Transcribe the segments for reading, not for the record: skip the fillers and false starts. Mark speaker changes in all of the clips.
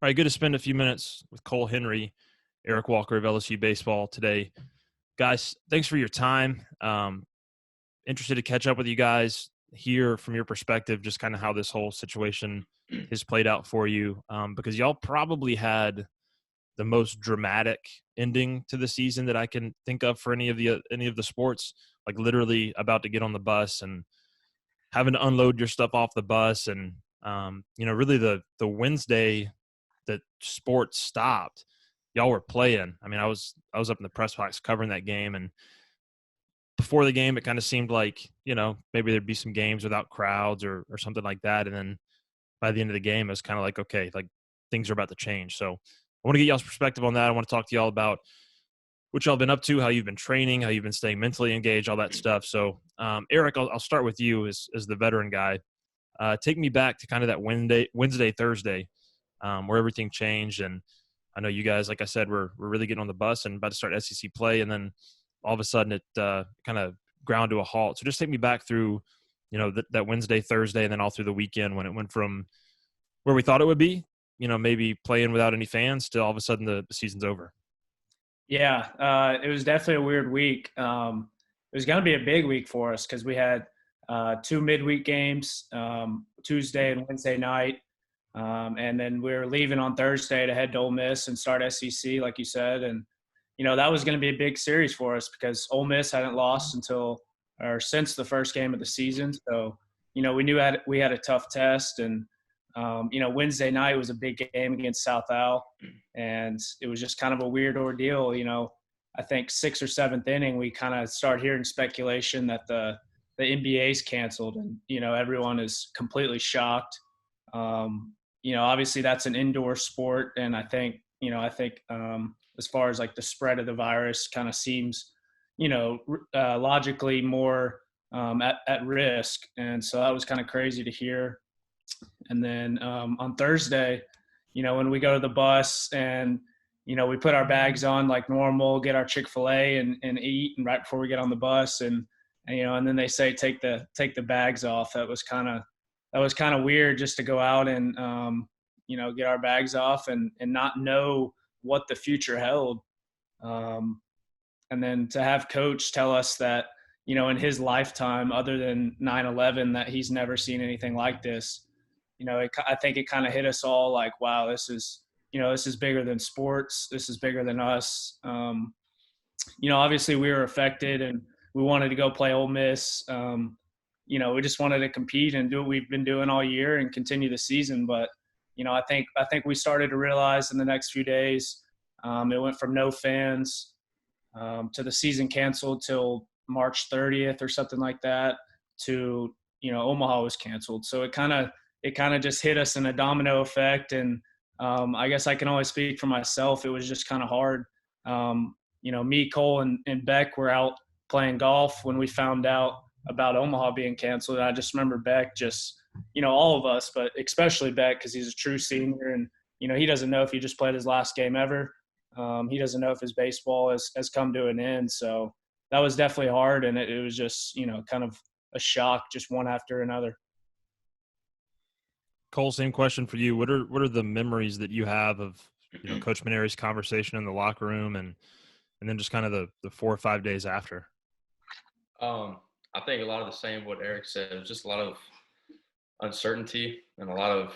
Speaker 1: All right, good to spend a few minutes with Cole Henry, Eric Walker of LSU Baseball today. Guys, thanks for your time. Interested to catch up with you guys, hear from your perspective just kind of how this whole situation has played out for you, because y'all probably had the most dramatic ending to the season that I can think of for any of the sports. Like literally about to get on the bus and having to unload your stuff off the bus, and really the Wednesday that sports stopped, y'all were playing. I mean, I was up in the press box covering that game, and before the game, it kind of seemed like maybe there'd be some games without crowds or something like that, and then by the end of the game, it was kind of like, okay, like things are about to change. So I want to get y'all's perspective on that. I want to talk to y'all about what y'all been up to, how you've been training, how you've been staying mentally engaged, all that stuff. So, Eric, I'll start with you as the veteran guy. Take me back to kind of that Wednesday, Thursday, where everything changed. And I know you guys, like I said, we're really getting on the bus and about to start SEC play, and then all of a sudden it kind of ground to a halt. So just take me back through, that Wednesday, Thursday, and then all through the weekend when it went from where we thought it would be, maybe playing without any fans, to all of a sudden the season's over.
Speaker 2: Yeah, it was definitely a weird week. It was going to be a big week for us because we had two midweek games, Tuesday and Wednesday night. And then we were leaving on Thursday to head to Ole Miss and start SEC, like you said. And, that was going to be a big series for us because Ole Miss hadn't lost since the first game of the season. So, we knew we had a tough test. And, Wednesday night was a big game against South Al. And it was just kind of a weird ordeal. I think sixth or seventh inning, we kind of start hearing speculation that the NBA's canceled, and, everyone is completely shocked. Obviously that's an indoor sport. And I think as far as like the spread of the virus kind of seems, logically more at risk. And so that was kind of crazy to hear. And then on Thursday, when we go to the bus and, we put our bags on like normal, get our Chick-fil-A and eat, and right before we get on the bus and then they say, take the bags off. That was kind of weird, just to go out and, get our bags off and not know what the future held. And then to have coach tell us that, in his lifetime, other than 9/11, that he's never seen anything like this. I think it kind of hit us all like, wow, this is bigger than sports. This is bigger than us. Obviously we were affected and we wanted to go play Ole Miss. We just wanted to compete and do what we've been doing all year and continue the season. But, I think we started to realize in the next few days, it went from no fans to the season canceled till March 30th or something like that, to, Omaha was canceled. So it kind of just hit us in a domino effect. And I guess I can only speak for myself. It was just kind of hard. Me, Cole, and Beck were out playing golf when we found out about Omaha being canceled. And I just remember Beck all of us, but especially Beck, because he's a true senior. And, he doesn't know if he just played his last game ever. He doesn't know if his baseball has come to an end. So that was definitely hard. And it was just, kind of a shock, just one after another.
Speaker 1: Cole, same question for you. What are the memories that you have of Coach Maneri's conversation in the locker room, and then just kind of the 4 or 5 days after?
Speaker 3: I think a lot of the same what Eric said. It was just a lot of uncertainty and a lot of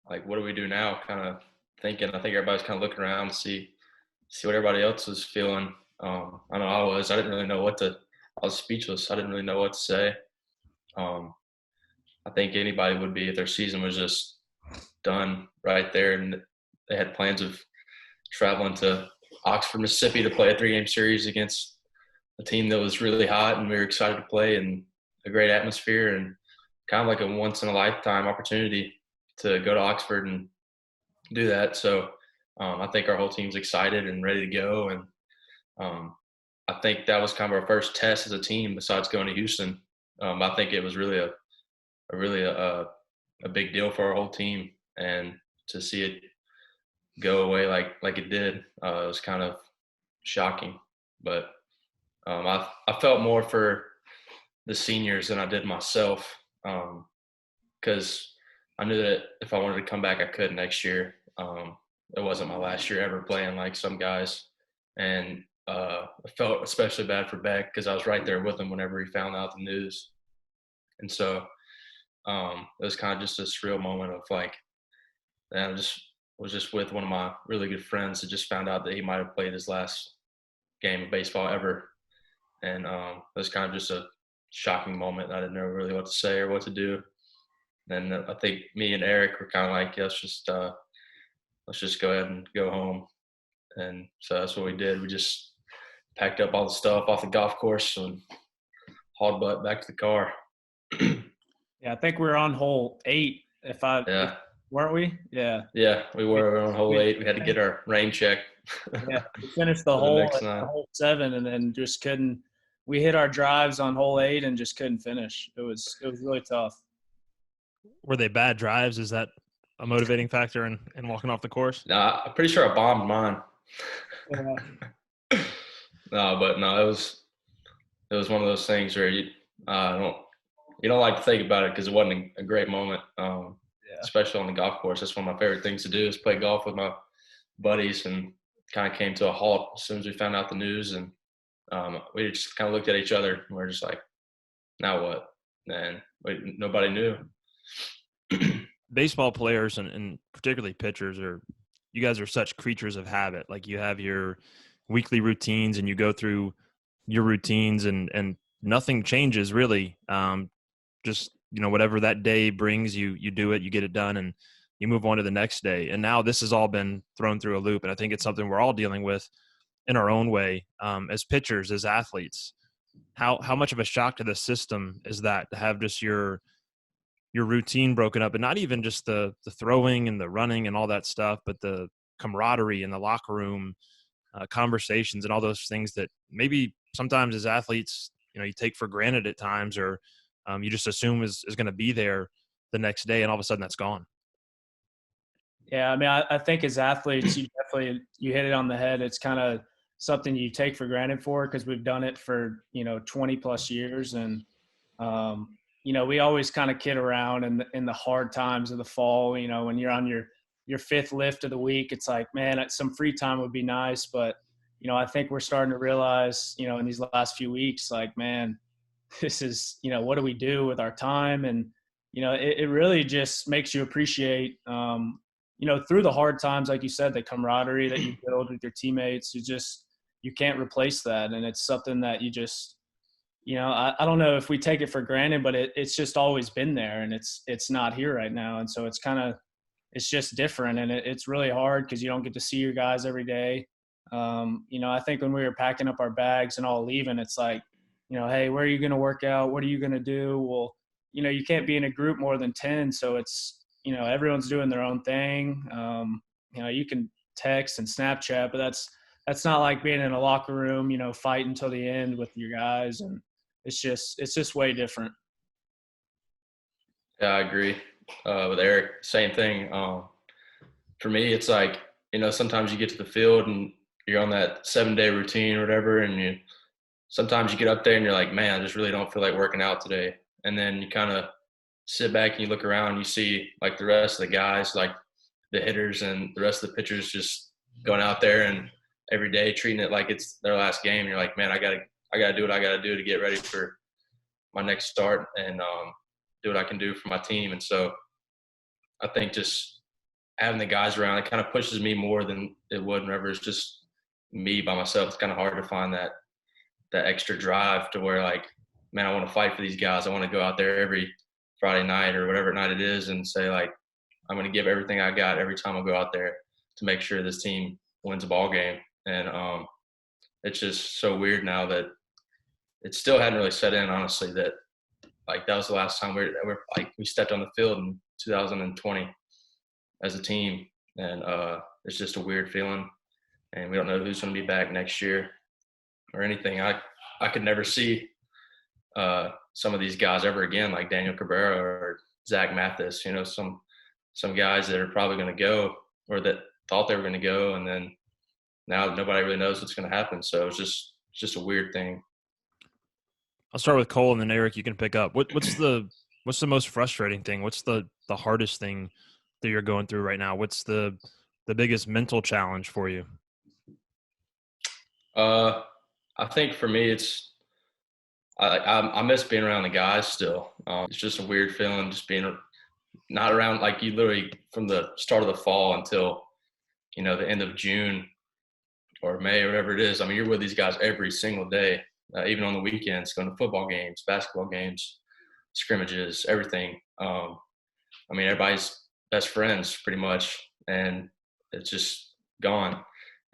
Speaker 3: like, what do we do now? Kind of thinking. I think everybody's kind of looking around to see what everybody else was feeling. I know I was. I didn't really know I was speechless. I didn't really know what to say. I think anybody would be if their season was just done right there and they had plans of traveling to Oxford, Mississippi to play a 3-game series against a team that was really hot and we were excited to play, and a great atmosphere and kind of like a once-in-a-lifetime opportunity to go to Oxford and do that. So I think our whole team's excited and ready to go. And I think that was kind of our first test as a team besides going to Houston. I think it was really a big deal for our whole team, and to see it go away like it did, was kind of shocking. But I felt more for the seniors than I did myself, because I knew that if I wanted to come back, I could next year. it wasn't my last year ever playing like some guys. And I felt especially bad for Beck because I was right there with him whenever he found out the news. And so it was kind of just a surreal moment of like, and I just was just with one of my really good friends that just found out that he might have played his last game of baseball ever. And it was kind of just a shocking moment. I didn't know really what to say or what to do. And I think me and Eric were kind of like, yeah, let's just go ahead and go home. And so that's what we did. We just packed up all the stuff off the golf course and hauled butt back to the car.
Speaker 2: Yeah, I think we were on hole 8.
Speaker 3: Yeah.
Speaker 2: Weren't we? Yeah.
Speaker 3: Yeah, we were on hole 8. We had to get our rain check.
Speaker 2: Yeah, we finished the
Speaker 3: for
Speaker 2: hole
Speaker 3: next
Speaker 2: at
Speaker 3: night.
Speaker 2: hole 7, and then just couldn't. We hit our drives on hole 8 and just couldn't finish. It was really tough.
Speaker 1: Were they bad drives? Is that a motivating factor in walking off the course?
Speaker 3: Nah, I'm pretty sure I bombed mine.
Speaker 2: Yeah.
Speaker 3: No, but no, it was one of those things where you don't like to think about it because it wasn't a great moment, especially on the golf course. That's one of my favorite things to do is play golf with my buddies, and kind of came to a halt as soon as we found out the news, and we just kind of looked at each other and we're just like, now what? And nobody knew.
Speaker 1: Baseball players and particularly pitchers you guys are such creatures of habit. Like you have your weekly routines and you go through your routines and nothing changes really. Just, whatever that day brings you do it, you get it done, and you move on to the next day. And now this has all been thrown through a loop. And I think it's something we're all dealing with in our own way, as pitchers, as athletes. How much of a shock to the system is that to have just your routine broken up, and not even just the throwing and the running and all that stuff, but the camaraderie in the locker room, conversations and all those things that maybe sometimes as athletes, you take for granted at times, or you just assume is going to be there the next day, and all of a sudden that's gone.
Speaker 2: Yeah, I mean, I think as athletes, you hit it on the head. It's kind of something you take for granted because we've done it for 20 plus years, and we always kind of kid around in the hard times of the fall. When you're on your 5th lift of the week, it's like, man, some free time would be nice, but I think we're starting to realize, in these last few weeks, like, man, this is what do we do with our time? And it really just makes you appreciate through the hard times, like you said, the camaraderie that you build with your teammates. You can't replace that, and it's something that you just I don't know if we take it for granted, but it's just always been there, and it's not here right now. And so it's just different, and it's really hard because you don't get to see your guys every day. I think when we were packing up our bags and all leaving, it's like, hey, where are you going to work out? What are you going to do? Well, you can't be in a group more than 10. So it's, everyone's doing their own thing. You can text and Snapchat, but that's not like being in a locker room, fight until the end with your guys. And it's just way different.
Speaker 3: Yeah, I agree with Eric. Same thing. For me, it's like, sometimes you get to the field and you're on that 7-day routine or whatever, and sometimes you get up there and you're like, man, I just really don't feel like working out today. And then you kind of sit back and you look around and you see like the rest of the guys, like the hitters and the rest of the pitchers just going out there and every day treating it like it's their last game. And you're like, man, I gotta do what I gotta do to get ready for my next start and do what I can do for my team. And so I think just having the guys around, it kind of pushes me more than it would whenever it's just me by myself. It's kind of hard to find that extra drive to where, like, man, I want to fight for these guys. I want to go out there every Friday night or whatever night it is and say, like, I'm going to give everything I got every time I go out there to make sure this team wins a ball game. And it's just so weird now that it still hadn't really set in, honestly, that like that was the last time we stepped on the field in 2020 as a team. And it's just a weird feeling. And we don't know who's going to be back next year or anything. I could never see some of these guys ever again, like Daniel Cabrera or Zach Mathis, some guys that are probably going to go or that thought they were going to go. And then now nobody really knows what's going to happen. So it's just a weird thing.
Speaker 1: I'll start with Cole and then Eric, you can pick up. What's the most frustrating thing? What's the hardest thing that you're going through right now? What's the the biggest mental challenge for you?
Speaker 3: I think for me, I miss being around the guys still. It's just a weird feeling just being not around, like, you literally from the start of the fall until, the end of June or May or whatever it is. I mean, you're with these guys every single day, even on the weekends, going to football games, basketball games, scrimmages, everything. I mean, everybody's best friends pretty much, and it's just gone,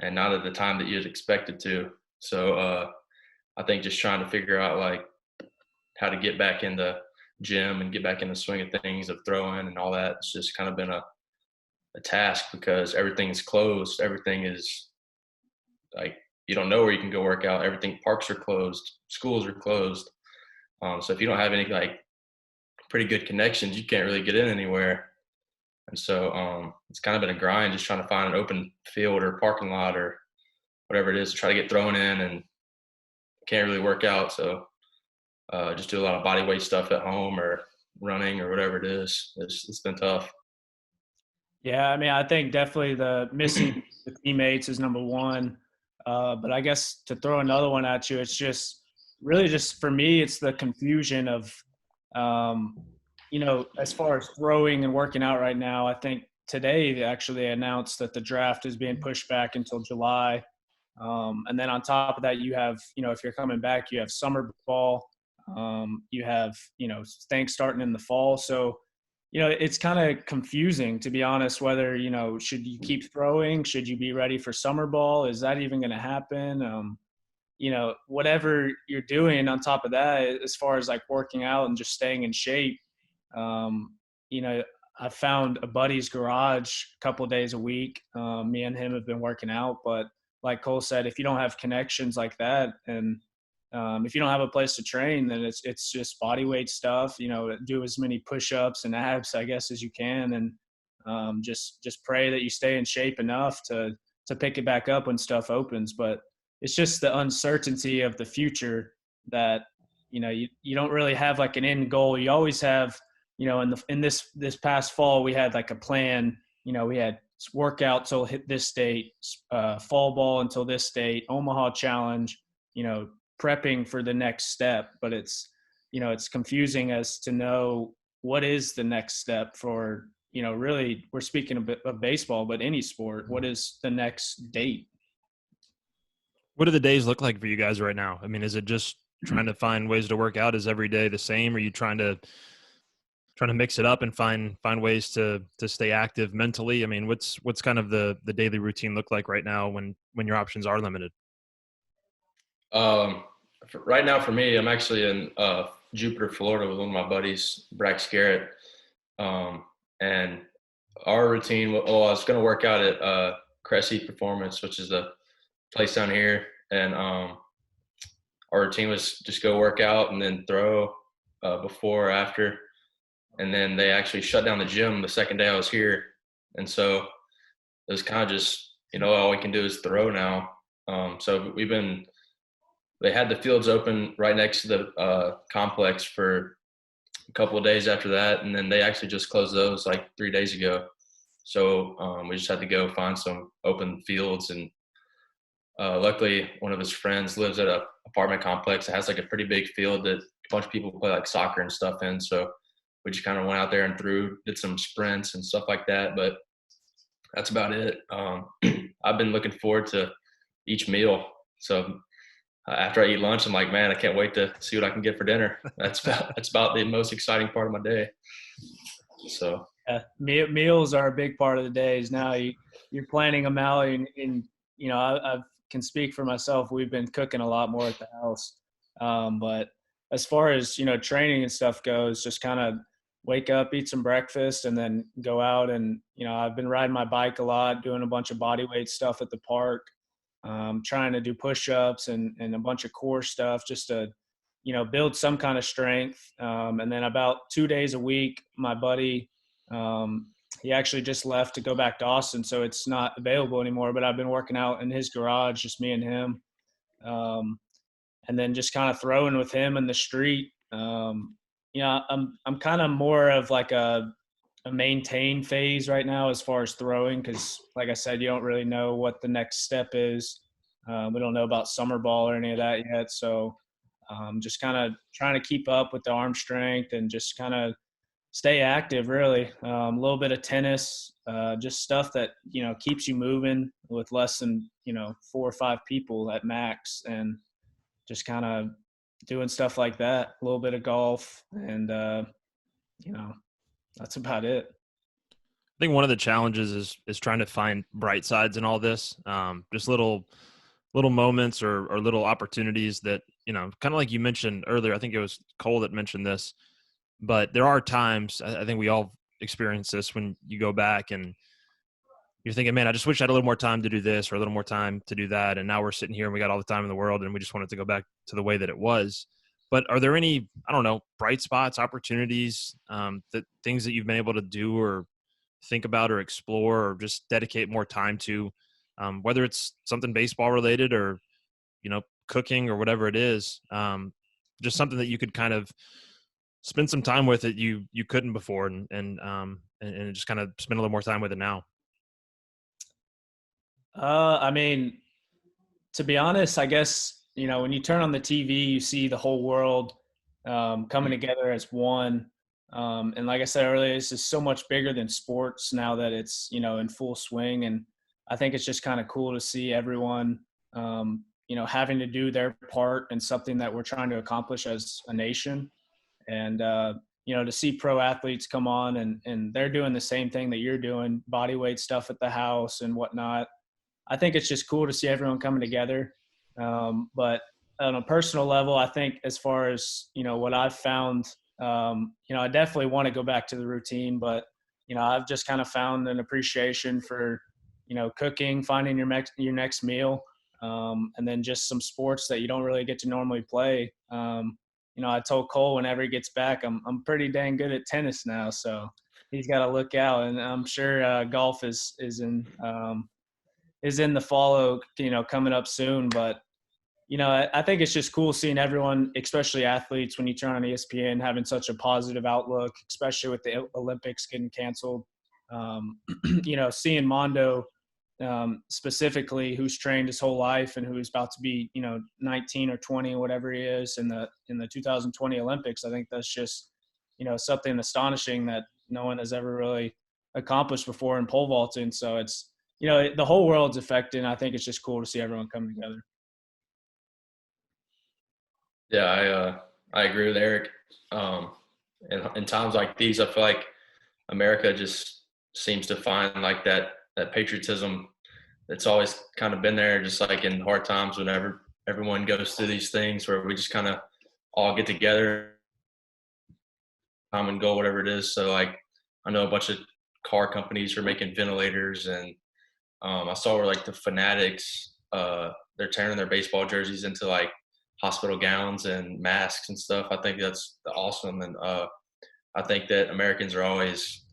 Speaker 3: and not at the time that you'd expect it to. So I think just trying to figure out, like, how to get back in the gym and get back in the swing of things, of throwing and all that. It's just kind of been a task because everything's closed. Everything is, like, you don't know where you can go work out. Everything, parks are closed, schools are closed. So if you don't have any, like, pretty good connections, you can't really get in anywhere. And so it's kind of been a grind, just trying to find an open field or parking lot or whatever it is to try to get thrown in, and can't really work out. So just do a lot of body weight stuff at home or running or whatever it is. It's been tough.
Speaker 2: Yeah, I mean, I think definitely the missing the teammates is number one. But I guess to throw another one at you, it's just really just for me, it's the confusion of, as far as throwing and working out right now. I think today they actually announced that the draft is being pushed back until July. And then on top of that, you have, if you're coming back, you have summer ball. You have, things starting in the fall. So, it's kind of confusing, to be honest, whether, should you keep throwing? Should you be ready for summer ball? Is that even going to happen? Whatever you're doing on top of that, as far as like working out and just staying in shape, um, I found a buddy's garage a couple of days a week. Me and him have been working out, but like Cole said, if you don't have connections like that, and if you don't have a place to train, then it's just body weight stuff. Do as many push-ups and abs, I guess, as you can, and just pray that you stay in shape enough to pick it back up when stuff opens. But it's just the uncertainty of the future that you don't really have like an end goal. You always have, in this past fall, we had like a plan. We had workout till hit this date, fall ball until this date, Omaha Challenge, prepping for the next step. But it's confusing as to know what is the next step for, really, we're speaking a bit of baseball, but any sport. What is the next date?
Speaker 1: What do the days look like for you guys right now? I mean, is it just trying to find ways to work out? Is every day the same? Are you trying to mix it up and find ways to stay active mentally? I mean, what's kind of the daily routine look like right now when your options are limited?
Speaker 3: Right now for me, I'm actually in Jupiter, Florida with one of my buddies, Brax Garrett. And our routine, I was going to work out at Cressy Performance, which is the place down here. And our routine was just go work out and then throw before or after. And then they actually shut down the gym the second day I was here. And so it was kind of just, all we can do is throw now. So they had the fields open right next to the complex for a couple of days after that. And then they actually just closed those like 3 days ago. So we just had to go find some open fields. And luckily one of his friends lives at an apartment complex that has like a pretty big field that a bunch of people play like soccer and stuff in. So we just kind of went out there and did some sprints and stuff like that. But that's about it. I've been looking forward to each meal. So after I eat lunch, I'm like, man, I can't wait to see what I can get for dinner. That's about the most exciting part of my day. So
Speaker 2: meals are a big part of the days. Now you're planning them out, and I can speak for myself. We've been cooking a lot more at the house. But as far as, training and stuff goes, just kind of wake up, eat some breakfast, and then go out. And, I've been riding my bike a lot, doing a bunch of body weight stuff at the park, trying to do push-ups and a bunch of core stuff just to, build some kind of strength. And then about 2 days a week, my buddy, he actually just left to go back to Austin, so it's not available anymore, but I've been working out in his garage, just me and him. And then just kind of throwing with him in the street. I'm kind of more of like a a maintain phase right now as far as throwing, because like I said, you don't really know what the next step is. We don't know about summer ball or any of that yet. So just kind of trying to keep up with the arm strength and just kind of stay active, really. A little bit of tennis, just stuff that, keeps you moving with less than, 4 or 5 people at max, and just kind of doing stuff like that. A little bit of golf, and, that's about it.
Speaker 1: I think one of the challenges is trying to find bright sides in all this. Just little moments or little opportunities that, kind of like you mentioned earlier. I think it was Cole that mentioned this, but there are times, I think we all experience this, when you go back and you're thinking, man, I just wish I had a little more time to do this or a little more time to do that. And now we're sitting here and we got all the time in the world and we just want it to go back to the way that it was. But are there any, I don't know, bright spots, opportunities, that things that you've been able to do or think about or explore or just dedicate more time to, whether it's something baseball related or, cooking or whatever it is, just something that you could kind of spend some time with that you couldn't before, and just kind of spend a little more time with it now?
Speaker 2: I mean, to be honest, I guess, when you turn on the TV, you see the whole world coming together as one. And like I said earlier, this is so much bigger than sports now that it's, in full swing. And I think it's just kind of cool to see everyone, having to do their part in something that we're trying to accomplish as a nation. And, to see pro athletes come on and they're doing the same thing that you're doing, body weight stuff at the house and whatnot. I think it's just cool to see everyone coming together. But on a personal level, I think as far as, what I've found, I definitely want to go back to the routine, but, I've just kind of found an appreciation for, cooking, finding your next meal, and then just some sports that you don't really get to normally play. I told Cole whenever he gets back, I'm pretty dang good at tennis now, so he's got to look out, and I'm sure golf is in the follow, coming up soon. But, I think it's just cool seeing everyone, especially athletes, when you turn on ESPN, having such a positive outlook, especially with the Olympics getting canceled. Seeing Mondo specifically, who's trained his whole life and who's about to be, 19 or 20, whatever he is in the 2020 Olympics. I think that's just, something astonishing that no one has ever really accomplished before in pole vaulting. So it's, the whole world's affected. And I think it's just cool to see everyone come together.
Speaker 3: Yeah, I agree with Eric. And in times like these, I feel like America just seems to find like that patriotism that's always kind of been there, just like in hard times whenever everyone goes through these things where we just kind of all get together, common goal, whatever it is. So like I know a bunch of car companies are making ventilators, and I saw where like the Fanatics, they're turning their baseball jerseys into like hospital gowns and masks and stuff. I think that's awesome. And I think that Americans are always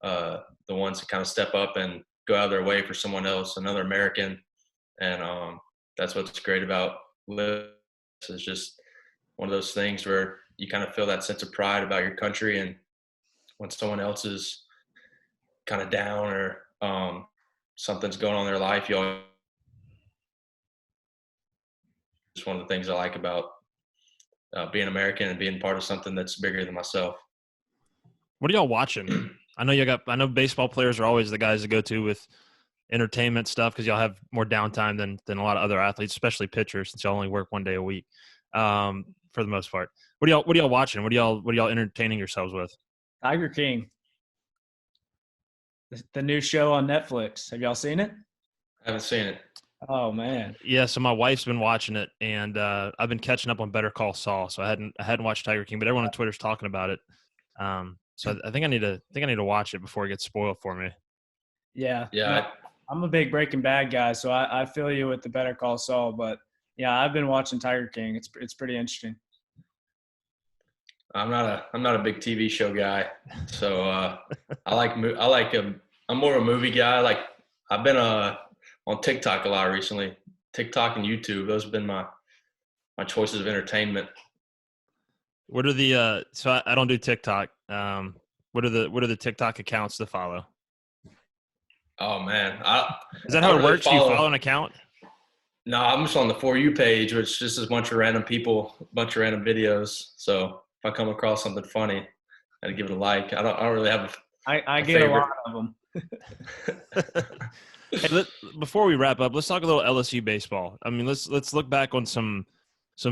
Speaker 3: the ones that kind of step up and go out of their way for someone else, another American. And that's what's great about live. It's just one of those things where you kind of feel that sense of pride about your country. And when someone else is kind of down or something's going on in their life, you always, it's one of the things I like about being American and being part of something that's bigger than myself.
Speaker 1: What are y'all watching? I know baseball players are always the guys to go to with entertainment stuff because y'all have more downtime than a lot of other athletes, especially pitchers, since y'all only work one day a week, for the most part. What are y'all watching? What are y'all entertaining yourselves with?
Speaker 2: Tiger King, the new show on Netflix. Have y'all seen it?
Speaker 3: I haven't seen it.
Speaker 2: Oh man.
Speaker 1: Yeah, so my wife's been watching it, and I've been catching up on Better Call Saul. So I hadn't watched Tiger King, but everyone on Twitter's talking about it. So I think I need to watch it before it gets spoiled for me.
Speaker 2: Yeah.
Speaker 3: Yeah.
Speaker 2: I'm a big Breaking Bad guy, so I feel you with the Better Call Saul. But yeah, I've been watching Tiger King. It's pretty interesting.
Speaker 3: I'm not a big TV show guy, so I'm more of a movie guy. Like I've been on TikTok a lot recently. TikTok and YouTube, those have been my choices of entertainment.
Speaker 1: What are the so I don't do TikTok. What are the TikTok accounts to follow?
Speaker 3: Oh man,
Speaker 1: Is that
Speaker 3: I
Speaker 1: how
Speaker 3: don't
Speaker 1: it
Speaker 3: really
Speaker 1: works? Do you
Speaker 3: follow.
Speaker 1: follow an account?
Speaker 3: No, I'm just on the For You page, which just is a bunch of random people, a bunch of random videos. So if I come across something funny, I'd give it a like. I don't really have
Speaker 2: I
Speaker 3: a
Speaker 2: get a lot
Speaker 3: favorite.
Speaker 2: of them.
Speaker 1: Hey, before we wrap up, let's talk a little LSU baseball. I mean, let's look back on some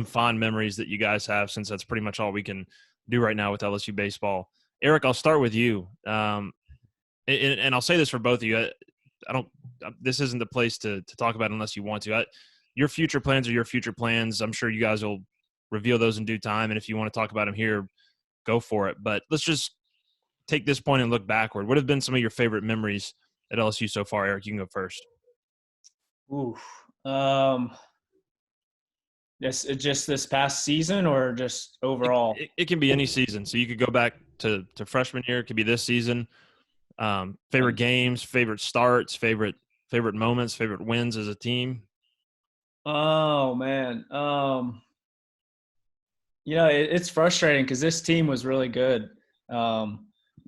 Speaker 1: fond memories that you guys have, since that's pretty much all we can do right now with LSU baseball. Eric, I'll start with you, and I'll say this for both of you. I don't. This isn't the place to talk about unless you want to. Your future plans are your future plans. I'm sure you guys will reveal those in due time, and if you want to talk about them here, go for it. But let's just take this point and look backward. What have been some of your favorite memories at LSU so far? Eric, you can go first.
Speaker 2: Oof. Just this past season or just overall?
Speaker 1: It can be any season. So you could go back to freshman year. It could be this season. Favorite games, favorite starts, favorite moments, favorite wins as a team.
Speaker 2: Oh man. It's frustrating because this team was really good. Um,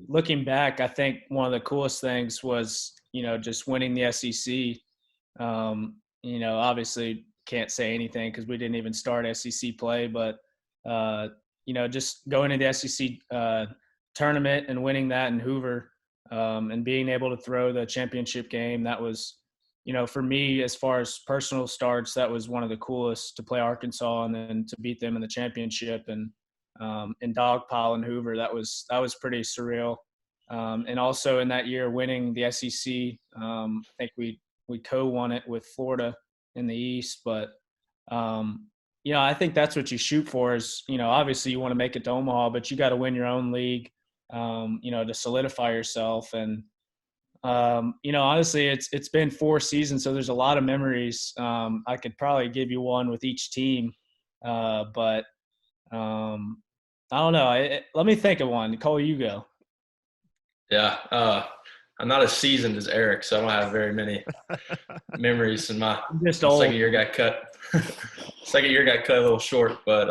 Speaker 2: Looking back, I think one of the coolest things was, just winning the SEC. Obviously can't say anything because we didn't even start SEC play, but just going to the SEC tournament and winning that in Hoover, and being able to throw the championship game, that was, for me, as far as personal starts, that was one of the coolest, to play Arkansas and then to beat them in the championship and in Dogpile and Hoover. That was pretty surreal. And also in that year, winning the SEC, I think we co-won it with Florida in the East. But I think that's what you shoot for. Is, obviously you want to make it to Omaha, but you got to win your own league, to solidify yourself. And honestly, it's been 4 seasons, so there's a lot of memories. I could probably give you one with each team, but I don't know. Let me think of one. Cole, you go.
Speaker 3: Yeah, I'm not as seasoned as Eric, so I don't have very many memories. And my
Speaker 2: I'm just
Speaker 3: my
Speaker 2: old.
Speaker 3: second year got cut. Second year got cut a little short, but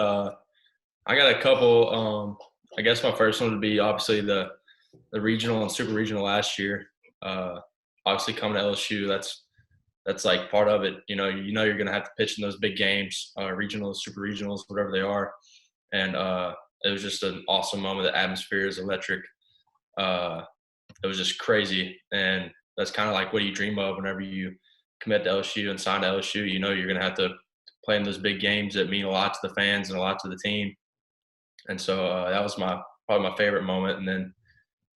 Speaker 3: I got a couple. I guess my first one would be obviously the regional and super regional last year. Obviously coming to LSU, that's like part of it. You're going to have to pitch in those big games, regionals, super regionals, whatever they are. And it was just an awesome moment. The atmosphere is electric. It was just crazy, and that's kind of like what you dream of whenever you commit to LSU and sign to LSU. You're going to have to play in those big games that mean a lot to the fans and a lot to the team. And so that was probably my favorite moment. And then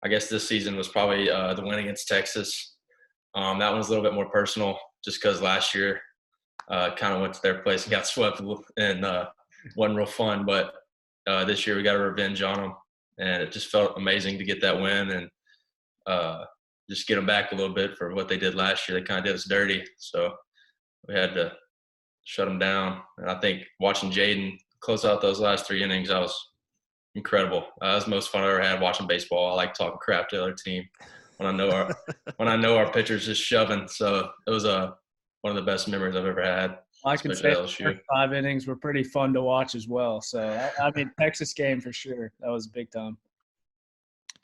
Speaker 3: I guess this season was probably the win against Texas. That one's a little bit more personal, just because last year kind of went to their place and got swept, and wasn't real fun. But this year we got a revenge on them, and it just felt amazing to get that win and just get them back a little bit for what they did last year. They kind of did us dirty, so we had to shut them down. And I think watching Jaden close out those last 3 innings, that was incredible. That was the most fun I ever had watching baseball. I like talking crap to the other team when I know our pitcher's just shoving. So it was one of the best memories I've ever had.
Speaker 2: I can say the first 5 innings were pretty fun to watch as well. So, Texas game for sure. That was big time.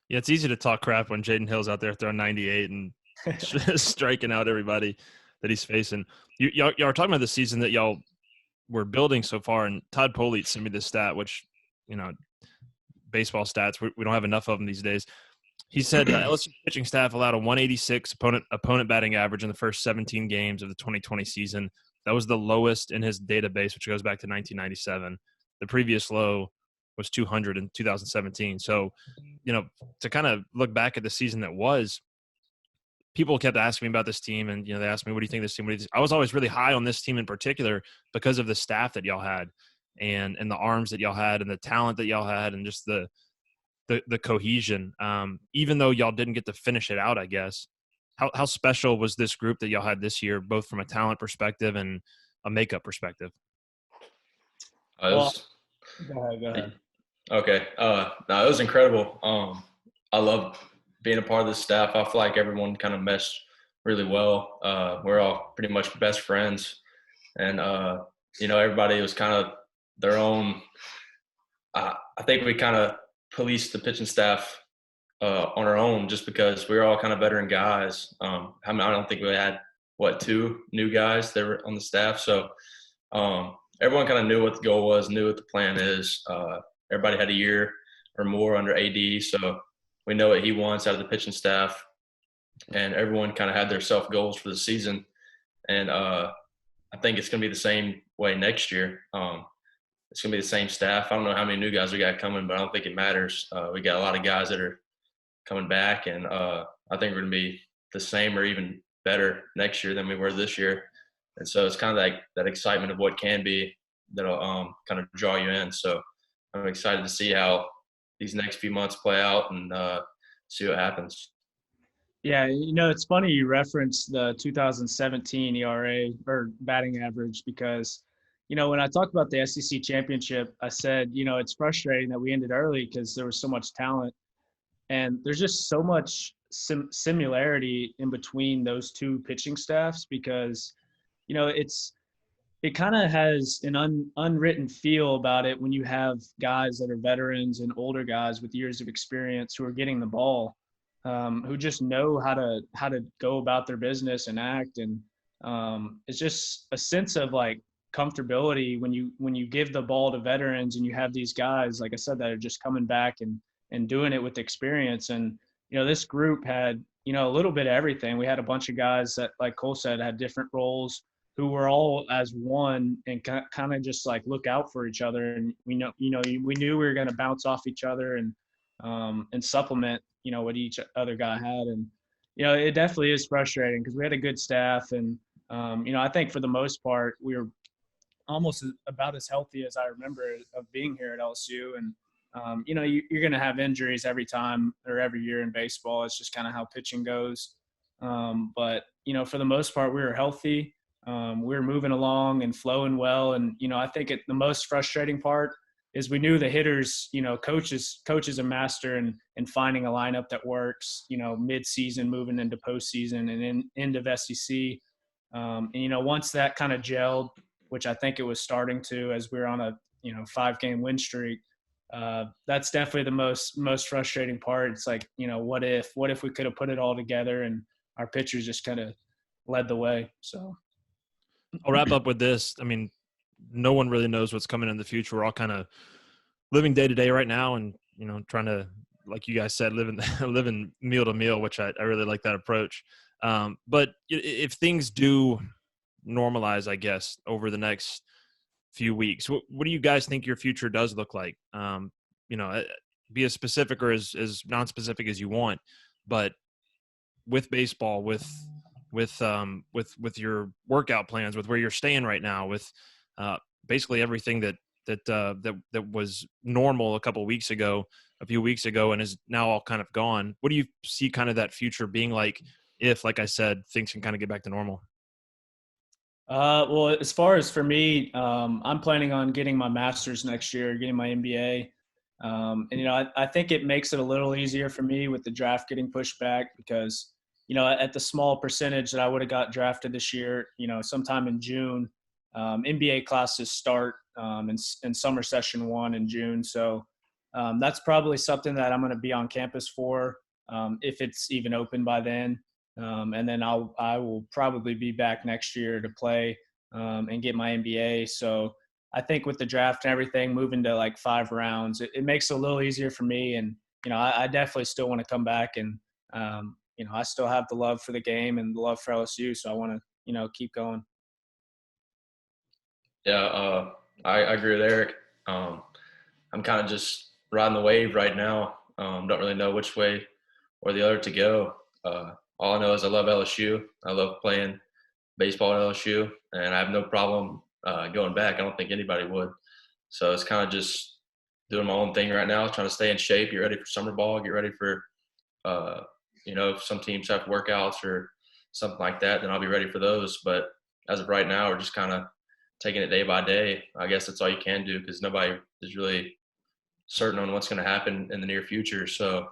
Speaker 1: Yeah, it's easy to talk crap when Jaden Hill's out there throwing 98 and striking out everybody that he's facing. Y'all are talking about the season that y'all were building so far, and Todd Polite sent me this stat, which, baseball stats, we don't have enough of them these days. He said LSU pitching staff allowed a 186 opponent batting average in the first 17 games of the 2020 season. That was the lowest in his database, which goes back to 1997. The previous low was 200 in 2017. So, to kind of look back at the season that was, people kept asking me about this team, and, they asked me, what do you think of this team? I was always really high on this team in particular because of the staff that y'all had and the arms that y'all had and the talent that y'all had and just the cohesion. Even though y'all didn't get to finish it out, I guess, how special was this group that y'all had this year, both from a talent perspective and a makeup perspective?
Speaker 2: Go ahead.
Speaker 3: Okay. No, it was incredible. I love being a part of this staff. I feel like everyone kind of meshed really well. We're all pretty much best friends, and everybody was kind of their own. I think we kind of policed the pitching staff on our own, just because we were all kind of veteran guys. I don't think we had two new guys that were on the staff, so everyone kind of knew what the goal was, knew what the plan is. Everybody had a year or more under AD, so we know what he wants out of the pitching staff, and everyone kind of had their self goals for the season. And I think it's going to be the same way next year. It's going to be the same staff. I don't know how many new guys we got coming, but I don't think it matters. We got a lot of guys that are coming back, and I think we're going to be the same or even better next year than we were this year. And so it's kind of like that excitement of what can be that'll kind of draw you in. So I'm excited to see how these next few months play out and see what happens.
Speaker 2: Yeah, it's funny you referenced the 2017 ERA or batting average because, when I talked about the SEC championship, I said, it's frustrating that we ended early because there was so much talent. And there's just so much similarity in between those two pitching staffs because, it kind of has an unwritten feel about it when you have guys that are veterans and older guys with years of experience who are getting the ball, who just know how to go about their business and act. And it's just a sense of like comfortability when you give the ball to veterans and you have these guys, like I said, that are just coming back and doing it with experience. And this group had a little bit of everything. We had a bunch of guys that, like Cole said, had different roles, who were all as one and kind of just like look out for each other. And we knew we were going to bounce off each other and supplement, what each other guy had. And, it definitely is frustrating because we had a good staff. And, I think for the most part, we were almost about as healthy as I remember of being here at LSU. And, you're going to have injuries every time or every year in baseball. It's just kind of how pitching goes. But, for the most part, we were healthy. We were moving along and flowing well. And, I think the most frustrating part is we knew the hitters, coach is a master in finding a lineup that works, mid-season moving into postseason and end of SEC. And, once that kind of gelled, which I think it was starting to as we were on a, 5-game win streak, that's definitely the most frustrating part. It's like, what if we could have put it all together and our pitchers just kind of led the way. So
Speaker 1: I'll wrap up with this. I mean, no one really knows what's coming in the future. We're all kind of living day to day right now and, trying to, like you guys said, living meal to meal, which I really like that approach. But if things do normalize, I guess, over the next few weeks, what do you guys think your future does look like? Be as specific or as non-specific as you want, but with baseball, with your workout plans, with where you're staying right now, with basically everything that was normal a few weeks ago, and is now all kind of gone. What do you see kind of that future being like if, like I said, things can kind of get back to normal?
Speaker 2: Well, as far as for me, I'm planning on getting my master's next year, getting my MBA. And, I think it makes it a little easier for me with the draft getting pushed back because, at the small percentage that I would have got drafted this year, sometime in June, NBA classes start in summer session 1 in June. So that's probably something that I'm going to be on campus for if it's even open by then. And then I will probably be back next year to play and get my MBA. So I think with the draft and everything moving to like 5 rounds, it makes it a little easier for me. And, I definitely still want to come back and, I still have the love for the game and the love for LSU. So I want to, keep going.
Speaker 3: Yeah, I agree with Eric. I'm kind of just riding the wave right now. Don't really know which way or the other to go. All I know is I love LSU. I love playing baseball at LSU, and I have no problem going back. I don't think anybody would. So it's kind of just doing my own thing right now, trying to stay in shape, get ready for summer ball, get ready for, if some teams have workouts or something like that, then I'll be ready for those. But as of right now, we're just kind of taking it day by day. I guess that's all you can do because nobody is really certain on what's going to happen in the near future. So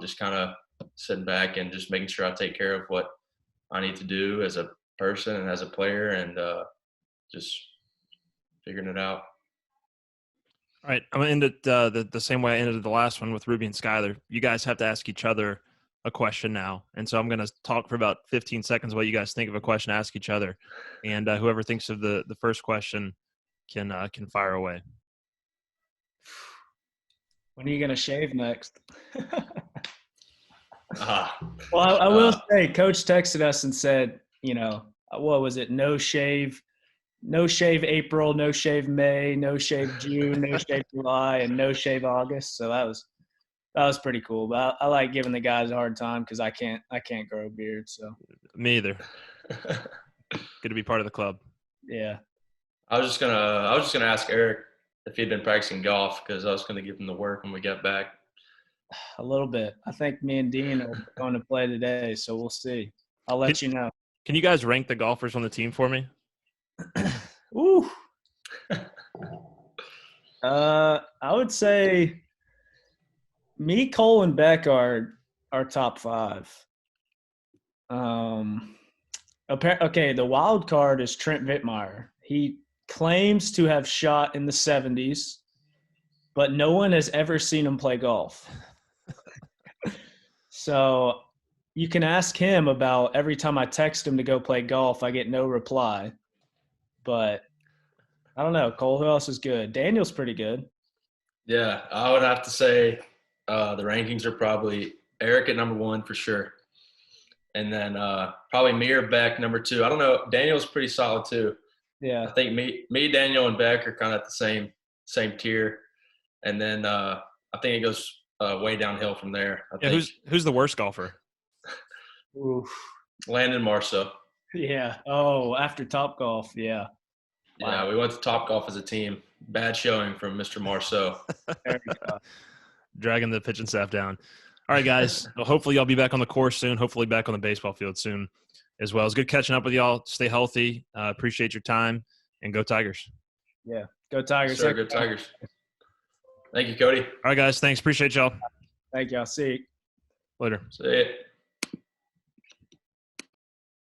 Speaker 3: just kind of sitting back and just making sure I take care of what I need to do as a person and as a player and just figuring it out.
Speaker 1: All right, I'm gonna end it the same way I ended the last one with Ruby and Skylar. You guys have to ask each other a question now, and so I'm gonna talk for about 15 seconds while you guys think of a question to ask each other, and whoever thinks of the first question can fire away.
Speaker 2: When are you gonna shave next?
Speaker 3: Ah,
Speaker 2: Well, I will say, Coach texted us and said, what was it? No shave April, no shave May, no shave June, no shave July, and no shave August. So that was pretty cool. But I like giving the guys a hard time because I can't grow a beard. So
Speaker 1: Me either. Good to be part of the club.
Speaker 2: yeah.
Speaker 3: I was just gonna ask Eric if he'd been practicing golf because I was gonna give him the work when we got back.
Speaker 2: A little bit. I think me and Dean are going to play today, so we'll see. I'll let you know.
Speaker 1: Can you guys rank the golfers on the team for me?
Speaker 2: Ooh. I would say me, Cole, and Beck are top 5. Okay, the wild card is Trent Vittmeyer. He claims to have shot in the 70s, but no one has ever seen him play golf. So you can ask him about every time I text him to go play golf, I get no reply. But I don't know. Cole, who else is good? Daniel's pretty good.
Speaker 3: Yeah, I would have to say the rankings are probably Eric at number 1 for sure. And then probably me or Beck number 2. I don't know. Daniel's pretty solid too.
Speaker 2: Yeah.
Speaker 3: I think me, Daniel, and Beck are kind of at the same tier. And then I think it goes way downhill from there. I think.
Speaker 1: Who's the worst golfer?
Speaker 2: Oof.
Speaker 3: Landon Marceau.
Speaker 2: Yeah. Oh, after Topgolf, yeah.
Speaker 3: Wow. Yeah, we went to Topgolf as a team. Bad showing from Mr. Marceau.
Speaker 1: Dragging the pitching staff down. All right, guys. Well, hopefully y'all be back on the course soon. Hopefully back on the baseball field soon as well. It's good catching up with y'all. Stay healthy. Appreciate your time, and go Tigers.
Speaker 2: Yeah. Go Tigers.
Speaker 3: Sure, go Tigers. Thank you, Cody.
Speaker 1: All right, guys. Thanks. Appreciate y'all.
Speaker 2: Thank you. I'll see you.
Speaker 1: Later.
Speaker 3: See you.